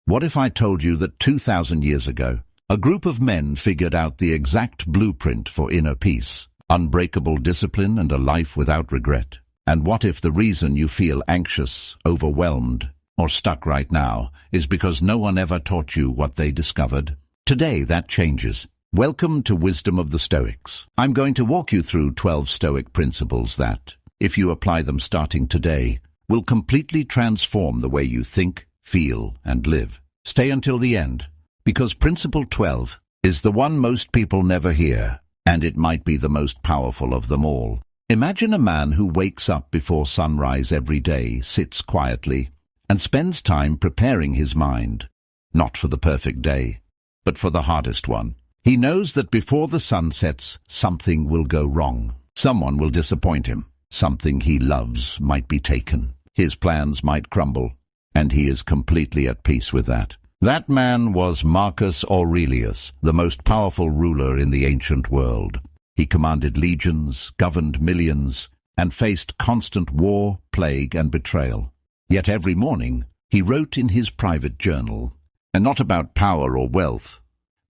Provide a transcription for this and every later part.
What if I told you that 2,000 years ago, a group of men figured out the exact blueprint for inner peace, unbreakable discipline, and a life without regret? And what if the reason you feel anxious, overwhelmed, or stuck right now is because no one ever taught you what they discovered? Today that changes. Welcome to Wisdom of the Stoics. I'm going to walk you through 12 Stoic principles that, if you apply them starting today, will completely transform the way you think, feel, and live. Stay until the end, because Principle 12 is the one most people never hear, and it might be the most powerful of them all. Imagine a man who wakes up before sunrise every day, sits quietly, and spends time preparing his mind, not for the perfect day, but for the hardest one. He knows that before the sun sets, something will go wrong. Someone will disappoint him. Something he loves might be taken. His plans might crumble, and he is completely at peace with that. That man was Marcus Aurelius, the most powerful ruler in the ancient world. He commanded legions, governed millions, and faced constant war, plague, and betrayal. Yet every morning he wrote in his private journal, and not about power or wealth,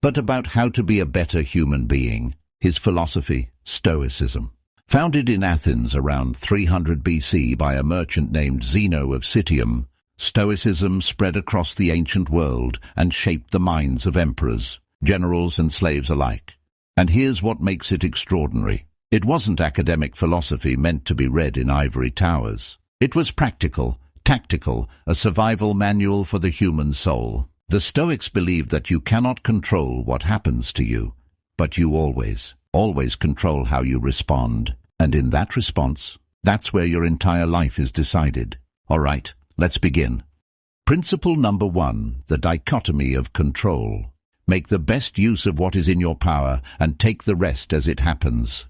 but about how to be a better human being. His philosophy, Stoicism. Founded in Athens around 300 BC by a merchant named Zeno of Citium, Stoicism spread across the ancient world and shaped the minds of emperors, generals, and slaves alike. And here's what makes it extraordinary. It wasn't academic philosophy meant to be read in ivory towers. It was practical, tactical, a survival manual for the human soul. The Stoics believed that you cannot control what happens to you, but you always control how you respond. And in that response, that's where your entire life is decided. All right, let's begin. Principle number 1, the dichotomy of control. Make the best use of what is in your power and take the rest as it happens.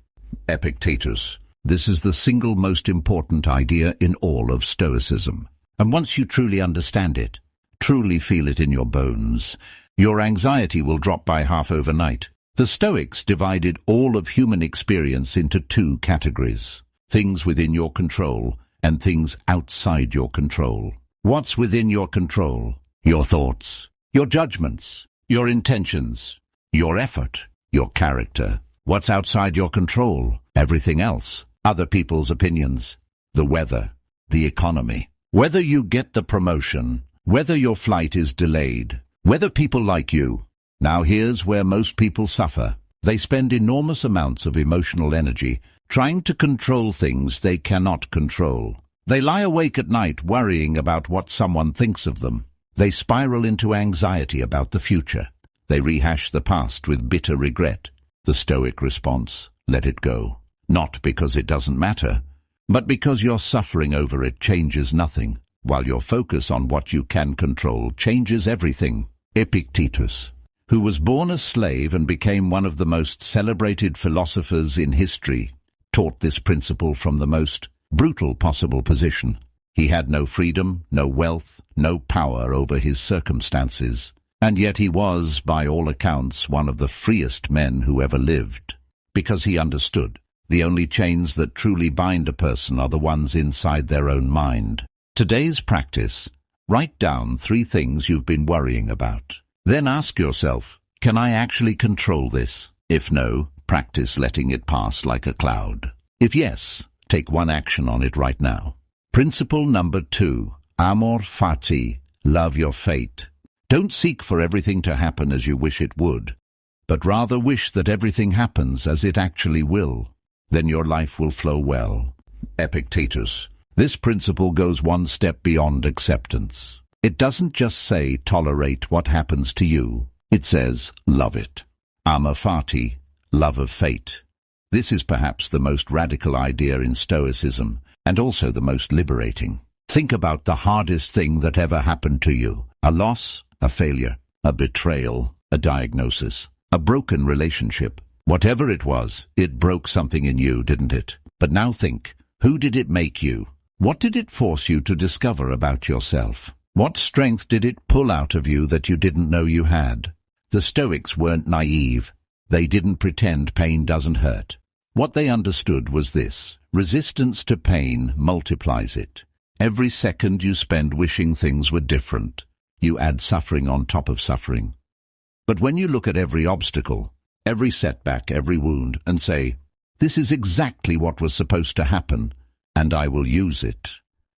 Epictetus. This is the single most important idea in all of Stoicism. And once you truly understand it, truly feel it in your bones, your anxiety will drop by half overnight. The Stoics divided all of human experience into 2 categories: things within your control and things outside your control. What's within your control? Your thoughts, your judgments, your intentions, your effort, your character. What's outside your control? Everything else. Other people's opinions, the weather, the economy. Whether you get the promotion, whether your flight is delayed, whether people like you. Now here's where most people suffer. They spend enormous amounts of emotional energy trying to control things they cannot control. They lie awake at night worrying about what someone thinks of them. They spiral into anxiety about the future. They rehash the past with bitter regret. The Stoic response: let it go. Not because it doesn't matter, but because your suffering over it changes nothing, while your focus on what you can control changes everything. Epictetus, who was born a slave and became one of the most celebrated philosophers in history, taught this principle from the most brutal possible position. He had no freedom, no wealth, no power over his circumstances, and yet he was, by all accounts, one of the freest men who ever lived, because he understood the only chains that truly bind a person are the ones inside their own mind. Today's practice: write down 3 things you've been worrying about. Then ask yourself, can I actually control this? If no, practice letting it pass like a cloud. If yes, take one action on it right now. Principle number 2, amor fati, love your fate. Don't seek for everything to happen as you wish it would, but rather wish that everything happens as it actually will. Then your life will flow well. Epictetus. This principle goes one step beyond acceptance. It doesn't just say tolerate what happens to you. It says love it. Amor fati, love of fate. This is perhaps the most radical idea in Stoicism, and also the most liberating. Think about the hardest thing that ever happened to you. A loss, a failure, a betrayal, a diagnosis, a broken relationship. Whatever it was, it broke something in you, didn't it? But now think, who did it make you? What did it force you to discover about yourself? What strength did it pull out of you that you didn't know you had? The Stoics weren't naive. They didn't pretend pain doesn't hurt. What they understood was this: resistance to pain multiplies it. Every second you spend wishing things were different, you add suffering on top of suffering. But when you look at every obstacle, every setback, every wound, and say, "This is exactly what was supposed to happen, and I will use it,"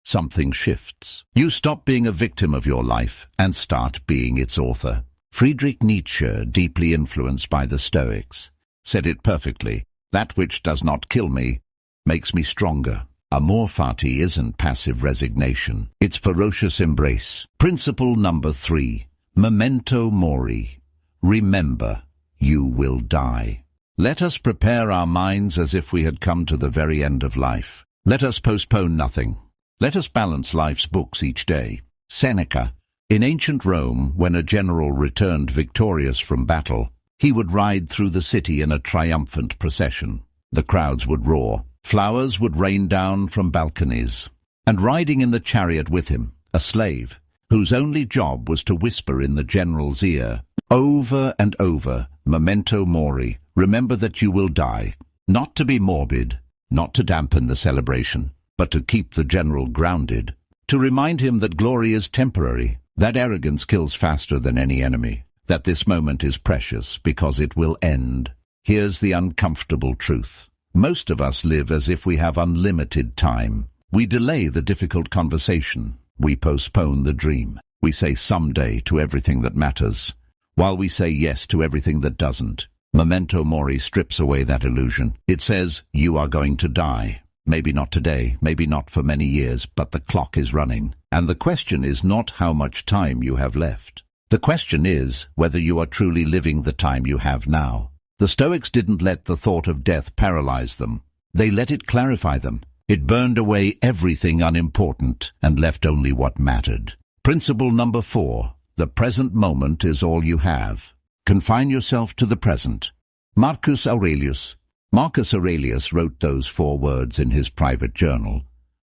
something shifts. You stop being a victim of your life and start being its author. Friedrich Nietzsche, deeply influenced by the Stoics, said it perfectly: "That which does not kill me makes me stronger." Amor fati isn't passive resignation, it's ferocious embrace. Principle number 3, memento mori. Remember, you will die. Let us prepare our minds as if we had come to the very end of life. Let us postpone nothing. Let us balance life's books each day. Seneca. In ancient Rome, when a general returned victorious from battle, he would ride through the city in a triumphant procession. The crowds would roar. Flowers would rain down from balconies. And riding in the chariot with him, a slave, whose only job was to whisper in the general's ear, over and over, memento mori, remember that you will die. Not to be morbid, not to dampen the celebration, but to keep the general grounded, to remind him that glory is temporary, that arrogance kills faster than any enemy, that this moment is precious because it will end. Here's the uncomfortable truth. Most of us live as if we have unlimited time. We delay the difficult conversation. We postpone the dream. We say someday to everything that matters, while we say yes to everything that doesn't. Memento mori strips away that illusion. It says, you are going to die. Maybe not today, maybe not for many years, but the clock is running. And the question is not how much time you have left. The question is whether you are truly living the time you have now. The Stoics didn't let the thought of death paralyze them. They let it clarify them. It burned away everything unimportant and left only what mattered. Principle number 4. The present moment is all you have. Confine yourself to the present. Marcus Aurelius wrote those 4 words in his private journal,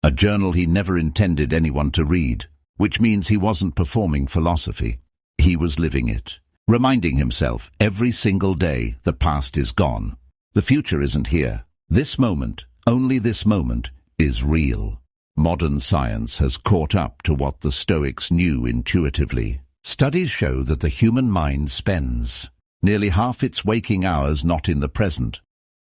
a journal he never intended anyone to read, which means he wasn't performing philosophy. He was living it. Reminding himself every single day the past is gone. The future isn't here. This moment, only this moment, is real. Modern science has caught up to what the Stoics knew intuitively. Studies show that the human mind spends nearly half its waking hours not in the present,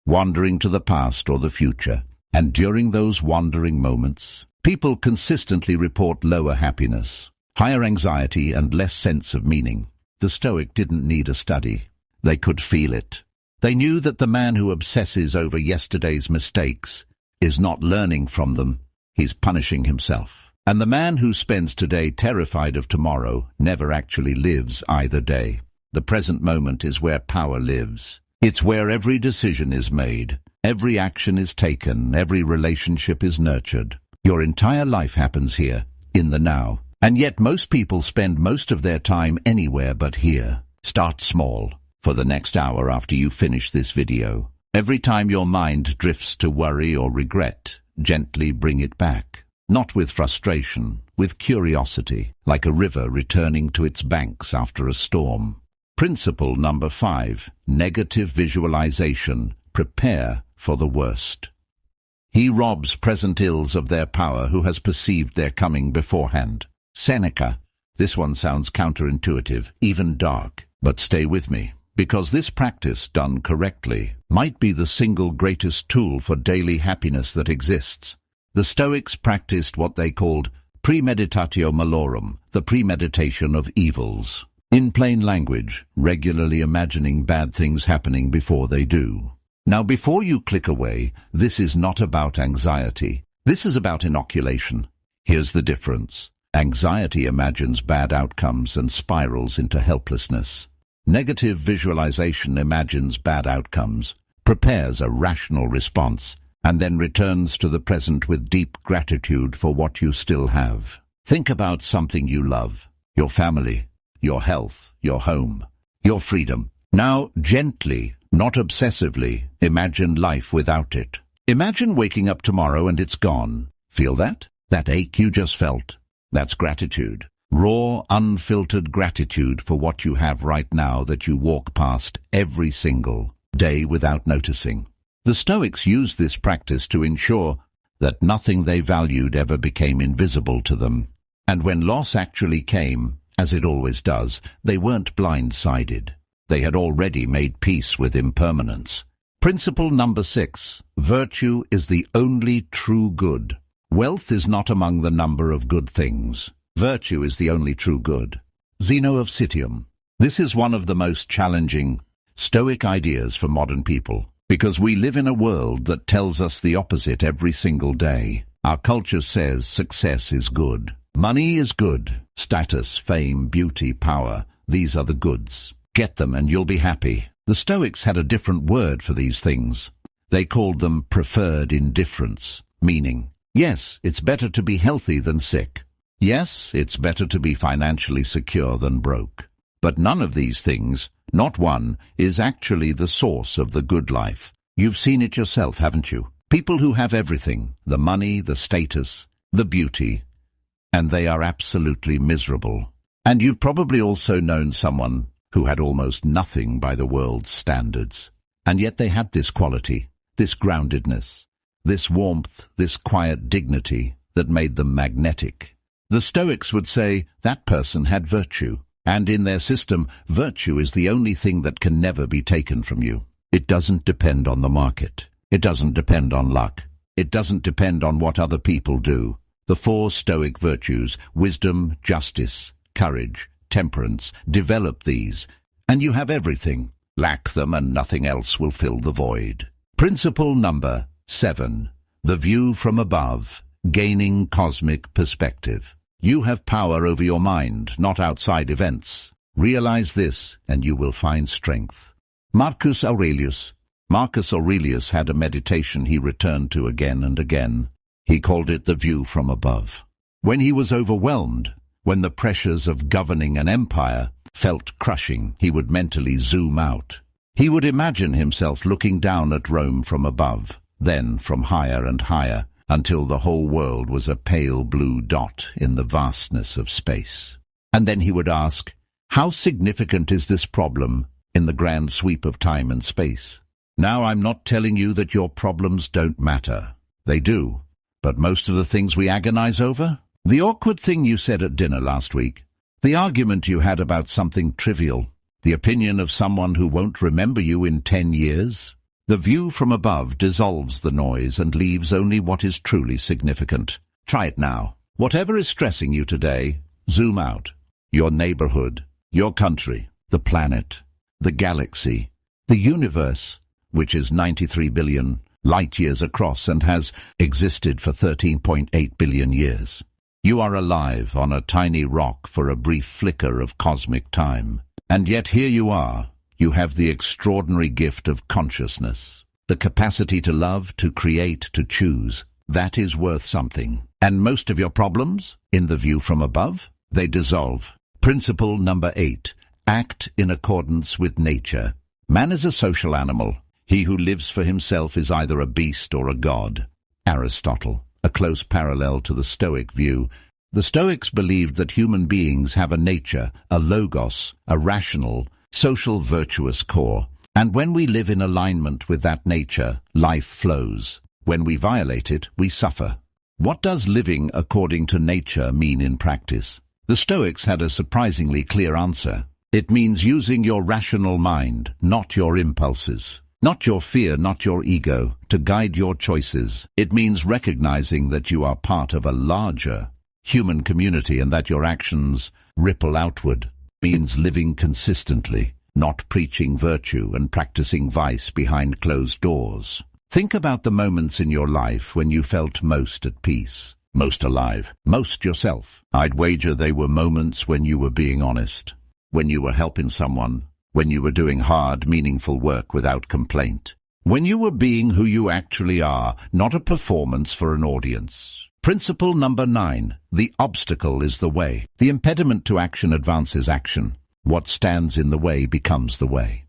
wandering to the past or the future. And during those wandering moments, people consistently report lower happiness, higher anxiety, and less sense of meaning. The Stoic didn't need a study. They could feel it. They knew that the man who obsesses over yesterday's mistakes is not learning from them, he's punishing himself. And the man who spends today terrified of tomorrow never actually lives either day. The present moment is where power lives. It's where every decision is made, every action is taken, every relationship is nurtured. Your entire life happens here, in the now. And yet most people spend most of their time anywhere but here. Start small. For the next hour after you finish this video, every time your mind drifts to worry or regret, gently bring it back. Not with frustration, with curiosity, like a river returning to its banks after a storm. Principle number 5, negative visualization. Prepare for the worst. He robs present ills of their power who has perceived their coming beforehand. Seneca. This one sounds counterintuitive, even dark, but stay with me, because this practice, done correctly, might be the single greatest tool for daily happiness that exists. The Stoics practiced what they called premeditatio malorum, the premeditation of evils. In plain language, regularly imagining bad things happening before they do. Now, before you click away, this is not about anxiety. This is about inoculation. Here's the difference. Anxiety imagines bad outcomes and spirals into helplessness. Negative visualization imagines bad outcomes, prepares a rational response, and then returns to the present with deep gratitude for what you still have. Think about something you love, your family, your health, your home, your freedom. Now, gently, not obsessively, imagine life without it. Imagine waking up tomorrow and it's gone. Feel that? That ache you just felt? That's gratitude. Raw, unfiltered gratitude for what you have right now that you walk past every single day without noticing. The Stoics used this practice to ensure that nothing they valued ever became invisible to them. And when loss actually came, as it always does, they weren't blindsided. They had already made peace with impermanence. Principle number 6. Virtue is the only true good. Wealth is not among the number of good things. Virtue is the only true good. Zeno of Citium. This is one of the most challenging Stoic ideas for modern people, because we live in a world that tells us the opposite every single day. Our culture says success is good. Money is good. Status, fame, beauty, power, these are the goods. Get them and you'll be happy. The Stoics had a different word for these things. They called them preferred indifference, meaning, yes, it's better to be healthy than sick. Yes, it's better to be financially secure than broke. But none of these things, not one, is actually the source of the good life. You've seen it yourself, haven't you? People who have everything, the money, the status, the beauty, and they are absolutely miserable. And you've probably also known someone who had almost nothing by the world's standards. And yet they had this quality, this groundedness, this warmth, this quiet dignity that made them magnetic. The Stoics would say that person had virtue. And in their system, virtue is the only thing that can never be taken from you. It doesn't depend on the market. It doesn't depend on luck. It doesn't depend on what other people do. The 4 Stoic virtues, wisdom, justice, courage, temperance, develop these, and you have everything. Lack them and nothing else will fill the void. Principle number 7. The view from above, gaining cosmic perspective. You have power over your mind, not outside events. Realize this, and you will find strength. Marcus Aurelius had a meditation he returned to again and again. He called it the view from above. When he was overwhelmed, when the pressures of governing an empire felt crushing, he would mentally zoom out. He would imagine himself looking down at Rome from above, then from higher and higher, until the whole world was a pale blue dot in the vastness of space. And then he would ask, how significant is this problem in the grand sweep of time and space? Now, I'm not telling you that your problems don't matter. They do. But most of the things we agonize over? The awkward thing you said at dinner last week, the argument you had about something trivial, the opinion of someone who won't remember you in 10 years? The view from above dissolves the noise and leaves only what is truly significant. Try it now. Whatever is stressing you today, zoom out. Your neighborhood, your country, the planet, the galaxy, the universe, which is 93 billion light-years across and has existed for 13.8 billion years. You are alive on a tiny rock for a brief flicker of cosmic time. And yet here you are. You have the extraordinary gift of consciousness, the capacity to love, to create, to choose. That is worth something. And most of your problems, in the view from above, they dissolve. Principle number 8. Act in accordance with nature. Man is a social animal. He who lives for himself is either a beast or a god. Aristotle, a close parallel to the Stoic view. The Stoics believed that human beings have a nature, a logos, a rational, social virtuous core, and when we live in alignment with that nature, life flows. When we violate it, we suffer. What does living according to nature mean in practice? The Stoics had a surprisingly clear answer. It means using your rational mind, not your impulses, not your fear, not your ego, to guide your choices. It means recognizing that you are part of a larger human community and that your actions ripple outward. Means living consistently, not preaching virtue and practicing vice behind closed doors. Think about the moments in your life when you felt most at peace, most alive, most yourself. I'd wager they were moments when you were being honest, when you were helping someone, when you were doing hard, meaningful work without complaint, when you were being who you actually are, not a performance for an audience. Principle number 9. The obstacle is the way. The impediment to action advances action. What stands in the way becomes the way.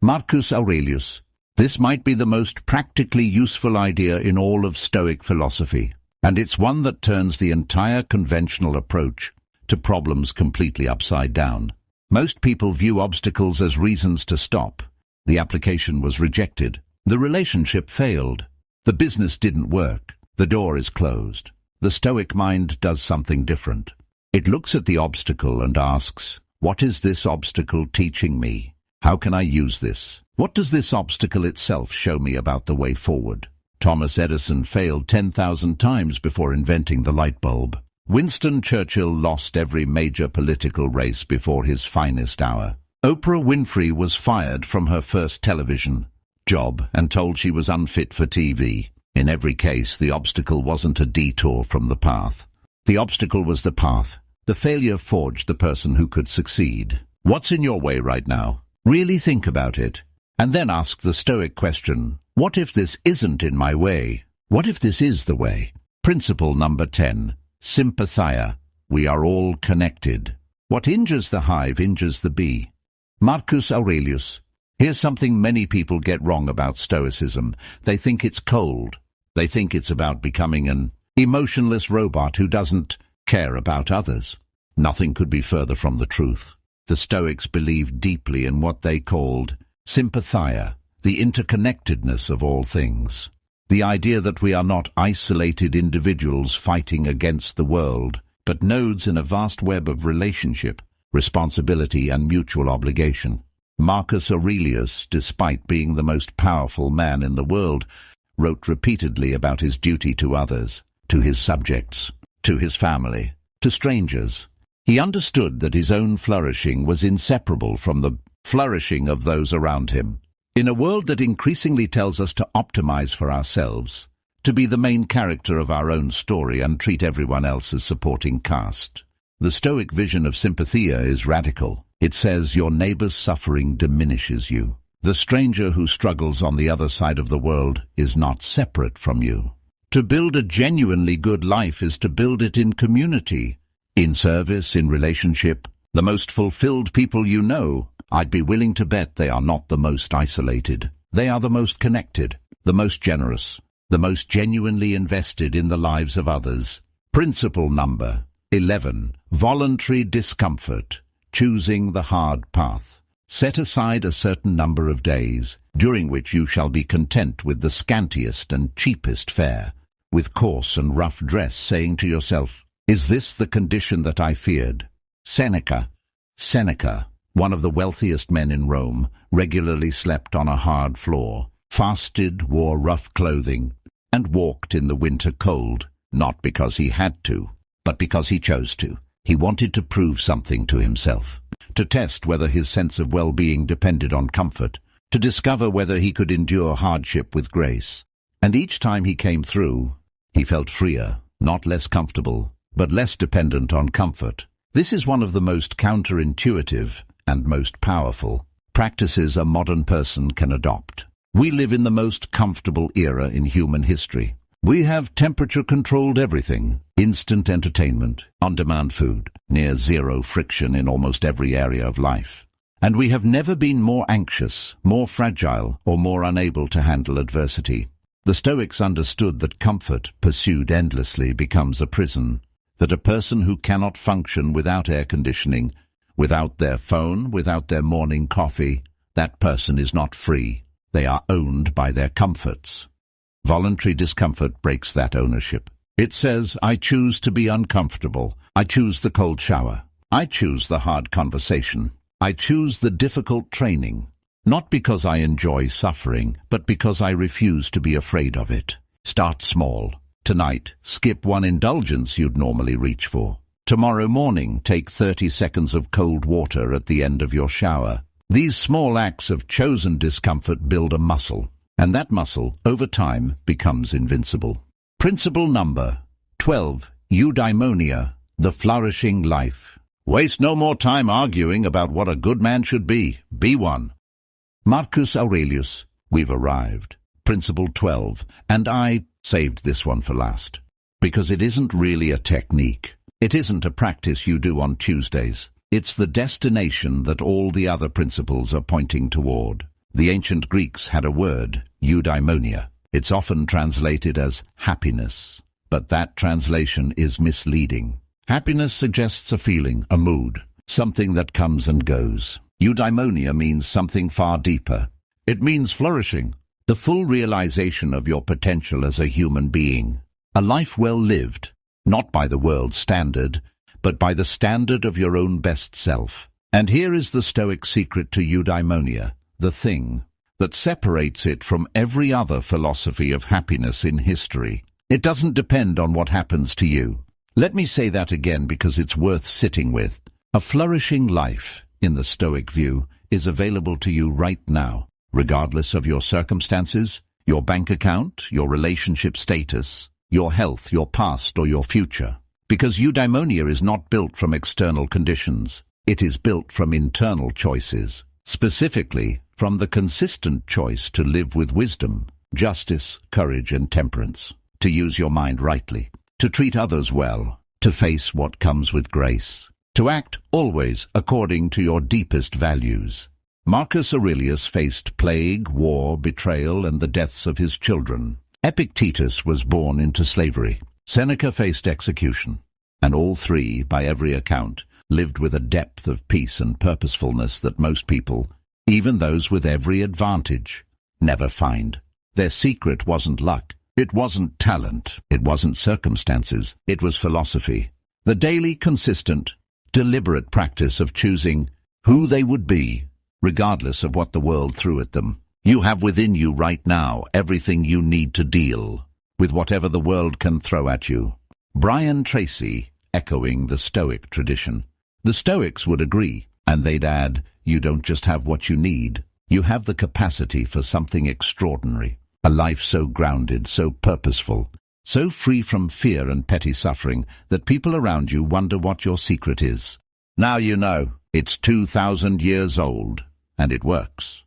Marcus Aurelius. This might be the most practically useful idea in all of Stoic philosophy, and it's one that turns the entire conventional approach to problems completely upside down. Most people view obstacles as reasons to stop. The application was rejected. The relationship failed. The business didn't work. The door is closed. The Stoic mind does something different. It looks at the obstacle and asks, what is this obstacle teaching me? How can I use this? What does this obstacle itself show me about the way forward? Thomas Edison failed 10,000 times before inventing the light bulb. Winston Churchill lost every major political race before his finest hour. Oprah Winfrey was fired from her first television job and told she was unfit for TV. In every case, the obstacle wasn't a detour from the path. The obstacle was the path. The failure forged the person who could succeed. What's in your way right now? Really think about it. And then ask the Stoic question, what if this isn't in my way? What if this is the way? Principle number 10. Sympathia. We are all connected. What injures the hive injures the bee. Marcus Aurelius. Here's something many people get wrong about Stoicism. They think it's cold. They think it's about becoming an emotionless robot who doesn't care about others. Nothing could be further from the truth. The Stoics believed deeply in what they called sympathia, the interconnectedness of all things. The idea that we are not isolated individuals fighting against the world, but nodes in a vast web of relationship, responsibility and mutual obligation. Marcus Aurelius, despite being the most powerful man in the world, wrote repeatedly about his duty to others, to his subjects, to his family, to strangers. He understood that his own flourishing was inseparable from the flourishing of those around him. In a world that increasingly tells us to optimize for ourselves, to be the main character of our own story and treat everyone else as supporting cast, the Stoic vision of sympathia is radical. It says your neighbor's suffering diminishes you. The stranger who struggles on the other side of the world is not separate from you. To build a genuinely good life is to build it in community, in service, in relationship. The most fulfilled people you know, I'd be willing to bet they are not the most isolated. They are the most connected, the most generous, the most genuinely invested in the lives of others. Principle number 11. Voluntary discomfort. Choosing the hard path. Set aside a certain number of days, during which you shall be content with the scantiest and cheapest fare, with coarse and rough dress, saying to yourself, is this the condition that I feared? Seneca, one of the wealthiest men in Rome, regularly slept on a hard floor, fasted, wore rough clothing, and walked in the winter cold, not because he had to, but because he chose to. He wanted to prove something to himself, to test whether his sense of well-being depended on comfort, to discover whether he could endure hardship with grace. And each time he came through, he felt freer, not less comfortable, but less dependent on comfort. This is one of the most counterintuitive and most powerful practices a modern person can adopt. We live in the most comfortable era in human history. We have temperature-controlled everything, instant entertainment, on-demand food, near zero friction in almost every area of life. And we have never been more anxious, more fragile, or more unable to handle adversity. The Stoics understood that comfort, pursued endlessly, becomes a prison, that a person who cannot function without air conditioning, without their phone, without their morning coffee, that person is not free. They are owned by their comforts. Voluntary discomfort breaks that ownership. It says, I choose to be uncomfortable. I choose the cold shower. I choose the hard conversation. I choose the difficult training. Not because I enjoy suffering, but because I refuse to be afraid of it. Start small. Tonight, skip one indulgence you'd normally reach for. Tomorrow morning, take 30 seconds of cold water at the end of your shower. These small acts of chosen discomfort build a muscle, and that muscle, over time, becomes invincible. Principle number 12. Eudaimonia, the flourishing life. Waste no more time arguing about what a good man should be. Be one. Marcus Aurelius. We've arrived. Principle 12. And I saved this one for last, because it isn't really a technique. It isn't a practice you do on Tuesdays. It's the destination that all the other principles are pointing toward. The ancient Greeks had a word, eudaimonia. It's often translated as happiness, but that translation is misleading. Happiness suggests a feeling, a mood, something that comes and goes. Eudaimonia means something far deeper. It means flourishing, the full realization of your potential as a human being. A life well lived, not by the world's standard, but by the standard of your own best self. And here is the Stoic secret to eudaimonia, the thing that separates it from every other philosophy of happiness in history. It doesn't depend on what happens to you. Let me say that again because it's worth sitting with. A flourishing life, in the Stoic view, is available to you right now, regardless of your circumstances, your bank account, your relationship status, your health, your past, or your future. Because eudaimonia is not built from external conditions. It is built from internal choices, specifically from the consistent choice to live with wisdom, justice, courage, and temperance, to use your mind rightly, to treat others well, to face what comes with grace, to act always according to your deepest values. Marcus Aurelius faced plague, war, betrayal, and the deaths of his children. Epictetus was born into slavery. Seneca faced execution. And all three, by every account, lived with a depth of peace and purposefulness that most people, even those with every advantage, never find. Their secret wasn't luck. It wasn't talent. It wasn't circumstances. It was philosophy. The daily, consistent, deliberate practice of choosing who they would be, regardless of what the world threw at them. You have within you right now everything you need to deal with whatever the world can throw at you. Brian Tracy, echoing the Stoic tradition. The Stoics would agree, and they'd add, you don't just have what you need, you have the capacity for something extraordinary. A life so grounded, so purposeful, so free from fear and petty suffering that people around you wonder what your secret is. Now you know, it's 2,000 years old, and it works.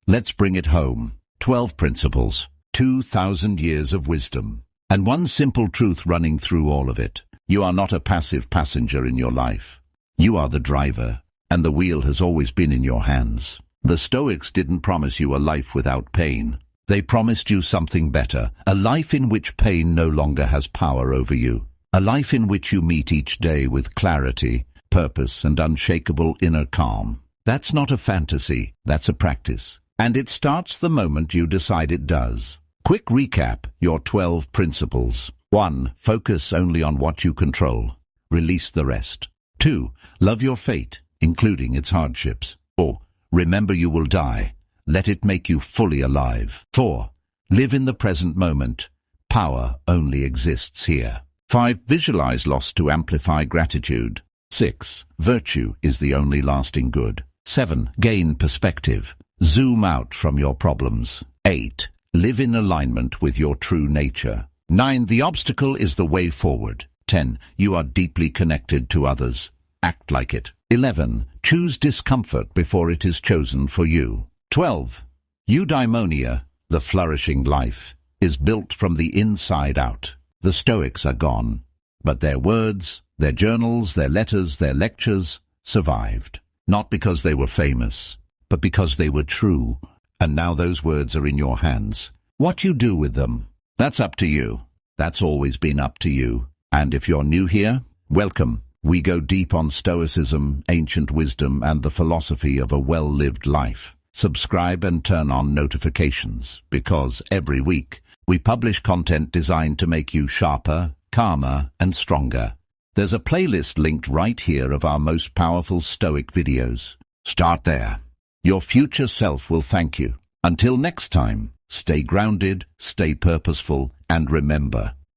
Let's bring it home. 12 principles, 2,000 years of wisdom, and one simple truth running through all of it. You are not a passive passenger in your life. You are the driver, and the wheel has always been in your hands. The Stoics didn't promise you a life without pain. They promised you something better, a life in which pain no longer has power over you, a life in which you meet each day with clarity, purpose, and unshakable inner calm. That's not a fantasy, that's a practice. And it starts the moment you decide it does. Quick recap, your 12 principles. 1. Focus only on what you control. Release the rest. 2. Love your fate, including its hardships. 4. Remember you will die. Let it make you fully alive. 4. Live in the present moment. Power only exists here. 5. Visualize loss to amplify gratitude. 6. Virtue is the only lasting good. 7. Gain perspective. Zoom out from your problems. 8. Live in alignment with your true nature. 9. The obstacle is the way forward. 10. You are deeply connected to others. Act like it. 11. Choose discomfort before it is chosen for you. 12. Eudaimonia, the flourishing life, is built from the inside out. The Stoics are gone, but their words, their journals, their letters, their lectures survived. Not because they were famous, but because they were true. And now those words are in your hands. What you do with them, that's up to you. That's always been up to you. And if you're new here, welcome. We go deep on Stoicism, ancient wisdom, and the philosophy of a well-lived life. Subscribe and turn on notifications, because every week we publish content designed to make you sharper, calmer, and stronger. There's a playlist linked right here of our most powerful Stoic videos. Start there. Your future self will thank you. Until next time, stay grounded, stay purposeful, and remember,